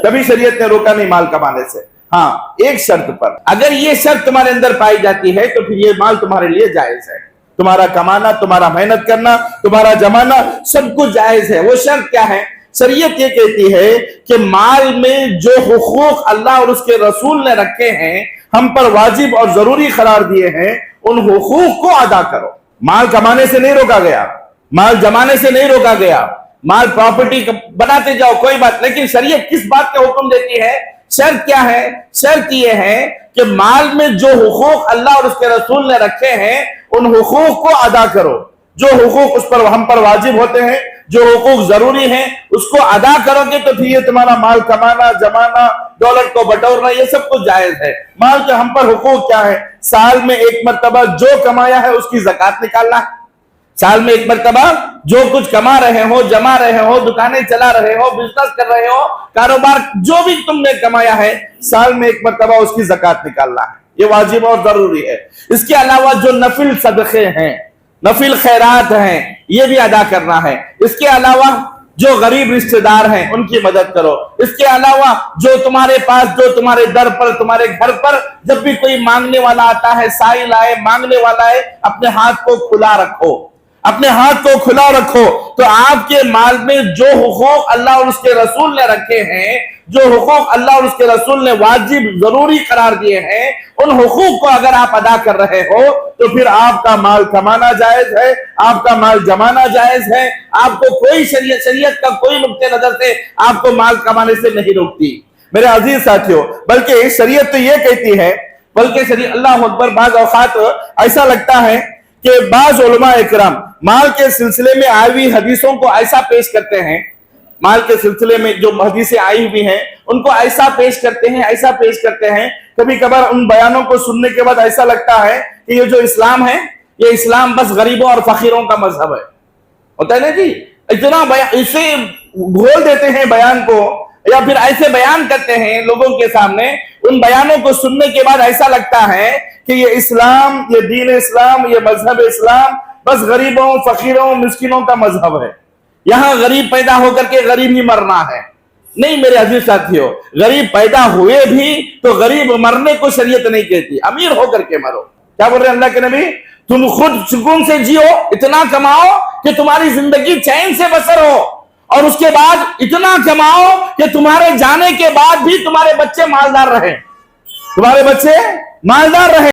کبھی شریعت نے روکا نہیں مال کمانے سے. ہاں ایک شرط پر، اگر یہ شرط تمہارے اندر پائی جاتی ہے تو پھر یہ مال تمہارے لیے جائز ہے. تمہارا کمانا، تمہارا محنت کرنا، تمہارا جمانا سب کچھ جائز ہے. وہ شرط کیا ہے؟ شریعت یہ کہتی ہے کہ مال میں جو حقوق اللہ اور اس کے رسول نے رکھے ہیں، ہم پر واجب اور ضروری قرار دیے ہیں، ان حقوق کو ادا کرو. مال کمانے سے نہیں روکا گیا، مال جمانے سے نہیں روکا گیا، مال پراپرٹی بناتے جاؤ کوئی بات، لیکن شریعت کس بات کا حکم دیتی ہے؟ شرط کیا ہے؟ شرط یہ ہے کہ مال میں جو حقوق اللہ اور اس کے رسول نے رکھے ہیں ان حقوق کو ادا کرو. جو حقوق اس پر ہم پر واجب ہوتے ہیں، جو حقوق ضروری ہیں، اس کو ادا کرو گے تو پھر یہ تمہارا مال کمانا، جمانا، دولت کو بٹورنا، یہ سب کچھ جائز ہے. مال کے ہم پر حقوق کیا ہے؟ سال میں ایک مرتبہ جو کمایا ہے اس کی زکوٰۃ نکالنا ہے. سال میں ایک مرتبہ جو کچھ کما رہے ہو، جما رہے ہو، دکانیں چلا رہے ہو، بزنس کر رہے ہو، کاروبار جو بھی تم نے کمایا ہے، سال میں ایک مرتبہ اس کی زکوٰۃ نکالنا ہے. یہ واجب اور ضروری ہے. اس کے علاوہ جو نفل صدقے ہیں، نفل خیرات ہیں، یہ بھی ادا کرنا ہے. اس کے علاوہ جو غریب رشتہ دار ہیں ان کی مدد کرو. اس کے علاوہ جو تمہارے پاس، جو تمہارے در پر، تمہارے گھر پر جب بھی کوئی مانگنے والا آتا ہے، سائل آئے، مانگنے والا ہے، اپنے ہاتھ کو کھلا رکھو. اپنے ہاتھ کو کھلا رکھو. تو آپ کے مال میں جو حقوق اللہ اور اس کے رسول نے رکھے ہیں، جو حقوق اللہ اور اس کے رسول نے واجب ضروری قرار دیے ہیں، ان حقوق کو اگر آپ ادا کر رہے ہو تو پھر آپ کا مال کمانا جائز ہے، آپ کا مال جمانا جائز ہے. آپ کو کوئی شریعت کا کوئی نقطہ نظر سے آپ کو مال کمانے سے نہیں روکتی. میرے عزیز ساتھیوں، بلکہ شریعت تو یہ کہتی ہے، بلکہ شریعت، اللہ اکبر، بعض اوقات ایسا لگتا ہے کہ بعض علماء اکرام مال کے سلسلے میں آئی ہوئی حدیثوں کو ایسا پیش کرتے ہیں، مال کے سلسلے میں جو حدیثیں آئی ہوئی ہیں ان کو ایسا پیش کرتے ہیں، ایسا پیش کرتے ہیں، کبھی کبھار ان بیانوں کو سننے کے بعد ایسا لگتا ہے کہ یہ جو اسلام ہے، یہ اسلام بس غریبوں اور فقیروں کا مذہب ہے. ہوتا ہے نا جی، اتنا اسے گھول دیتے ہیں بیان کو، یا پھر ایسے بیان کرتے ہیں لوگوں کے سامنے. ان بیانوں کو سننے کے بعد ایسا لگتا ہے کہ یہ اسلام، یہ دین اسلام، یہ مذہب اسلام بس غریبوں، فقیروں، مسکینوں کا مذہب ہے. یہاں غریب پیدا ہو کر کے غریب ہی مرنا ہے. نہیں میرے عزیز ساتھیوں، غریب پیدا ہوئے بھی تو غریب مرنے کو شریعت نہیں کہتی، امیر ہو کر کے مرو. کیا بول رہے ہیں اللہ کے نبی؟ تم خود سکون سے جیو، اتنا کماؤ کہ تمہاری زندگی چین سے بسر ہو، اور اس کے بعد اتنا کماؤ کہ تمہارے جانے کے بعد بھی تمہارے بچے مالدار رہیں، تمہارے بچے مالدار رہیں.